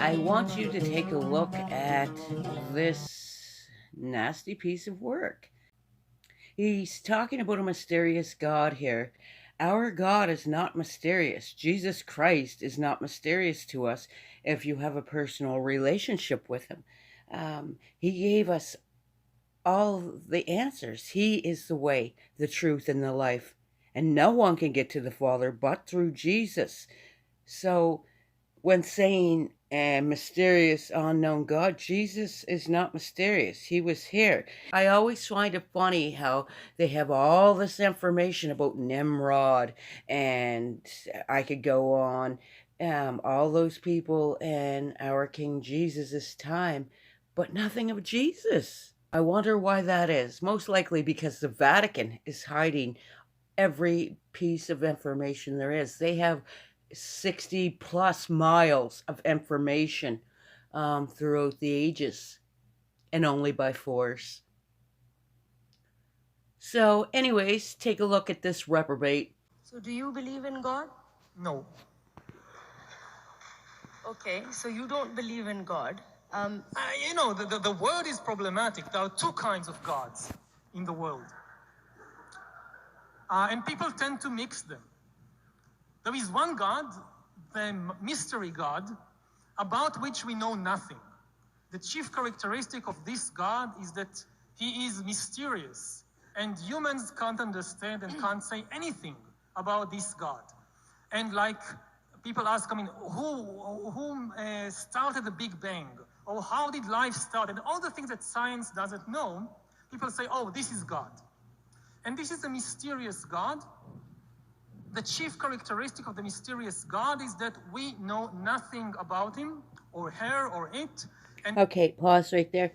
I want you to take a look at this nasty piece of work. He's talking about a mysterious God here. Our God is not mysterious. Jesus Christ is not mysterious to us if you have a personal relationship with him. He gave us all the answers. He is the way, the truth, and the life. And no one can get to the Father but through Jesus. So when saying a mysterious unknown God, Jesus is not mysterious. He was here. I always find it funny how they have all this information about Nimrod, and I could go on, all those people in our King Jesus' time, but nothing of Jesus. I wonder why that is. Most likely because the Vatican is hiding every piece of information there is. They have 60 plus miles of information throughout the ages, and only by force. So, anyways, take a look at this reprobate. So do you believe in God? No. Okay, so you don't believe in God. The word is problematic. There are two kinds of gods in the world. And people tend to mix them. There is one God, the mystery God, about which we know nothing. The chief characteristic of this God is that he is mysterious, and humans can't understand and can't say anything about this God. And like people ask, who started the Big Bang? Or how did life start? And all the things that science doesn't know, people say, oh, this is God. And this is a mysterious God. The chief characteristic of the mysterious God is that we know nothing about him or her or it. And okay, pause right there.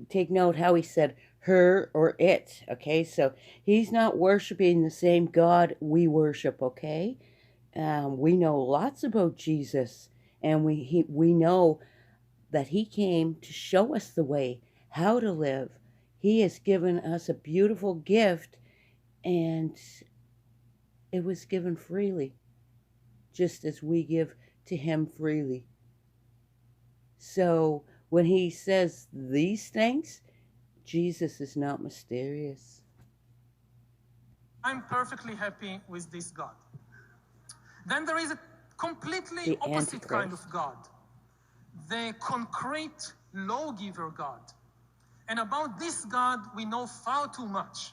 Take note how he said her or it. Okay, so he's not worshiping the same God we worship. Okay, we know lots about Jesus, and we know that he came to show us the way, how to live. He has given us a beautiful gift, and it was given freely, just as we give to him freely. So when he says these things, Jesus is not mysterious. I'm perfectly happy with this God. Then there is a completely The opposite Antichrist. kind of God, the concrete lawgiver God. And about this God, we know far too much.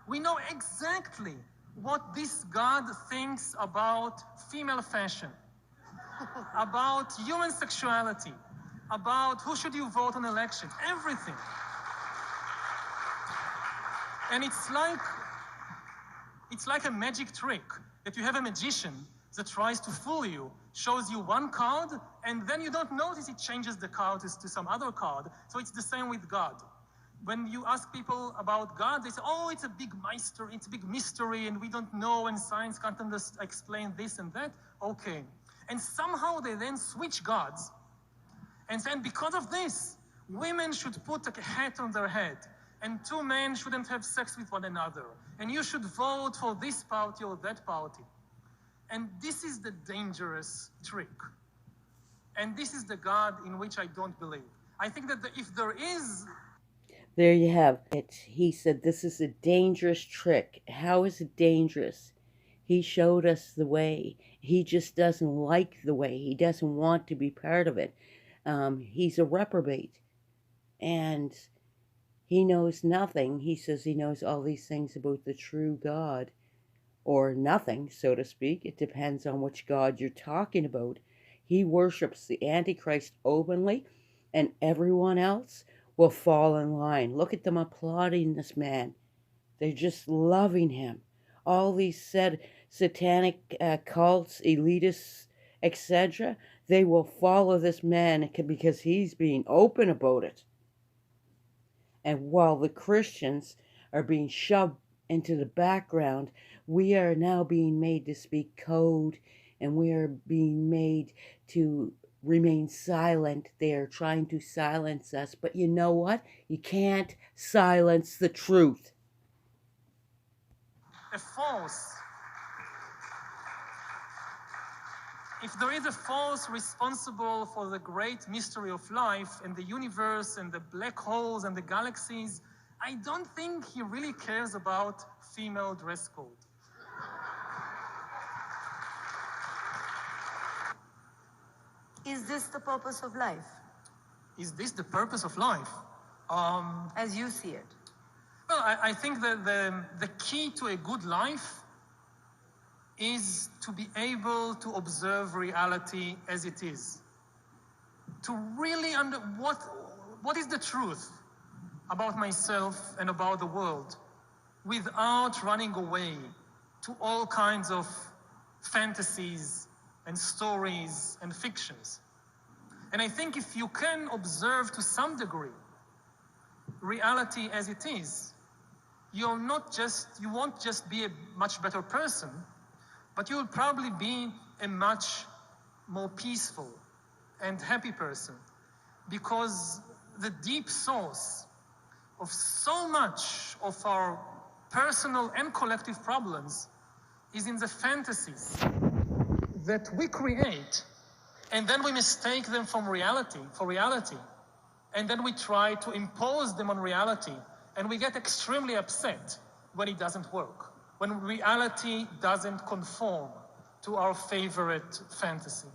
We know exactly what this God thinks about female fashion, about human sexuality, about who should you vote on elections, everything. And it's like a magic trick that you have a magician that tries to fool you, shows you one card, and then you don't notice it changes the card to some other card. So it's the same with God. When you ask people about God, they say, oh, it's a big mystery, and we don't know, and science can't explain this and that. Okay. And somehow they then switch gods and say, because of this, women should put a hat on their head, and two men shouldn't have sex with one another, and you should vote for this party or that party. And this is the dangerous trick. And this is the God in which I don't believe. I think that if there is... There you have it. He said this is a dangerous trick. How is it dangerous? He showed us the way. He just doesn't like the way. He doesn't want to be part of it. He's a reprobate. And he knows nothing. He says he knows all these things about the true God. Or nothing, so to speak. It depends on which God you're talking about. He worships the Antichrist openly, and everyone else will fall in line. Look at them applauding this man. They're just loving him. All these satanic cults, elitists, etc., they will follow this man because he's being open about it. And while the Christians are being shoved into the background, we are now being made to speak code, and we are being made to remain silent. They are trying to silence us, but you know what? You can't silence the truth. A force if there is a force responsible for the great mystery of life and the universe and the black holes and the galaxies, I don't think he really cares about female dress code. Is this the purpose of life, Is this the purpose of life? as you see it? Well, I think that the key to a good life is to be able to observe reality as it is. To really what is the truth about myself and about the world without running away to all kinds of fantasies and stories and fictions. And I think if you can observe to some degree reality as it is, you won't just be a much better person, but you will probably be a much more peaceful and happy person, because the deep source of so much of our personal and collective problems is in the fantasies that we create, and then we mistake them for reality, and then we try to impose them on reality, and we get extremely upset when it doesn't work, when reality doesn't conform to our favorite fantasy.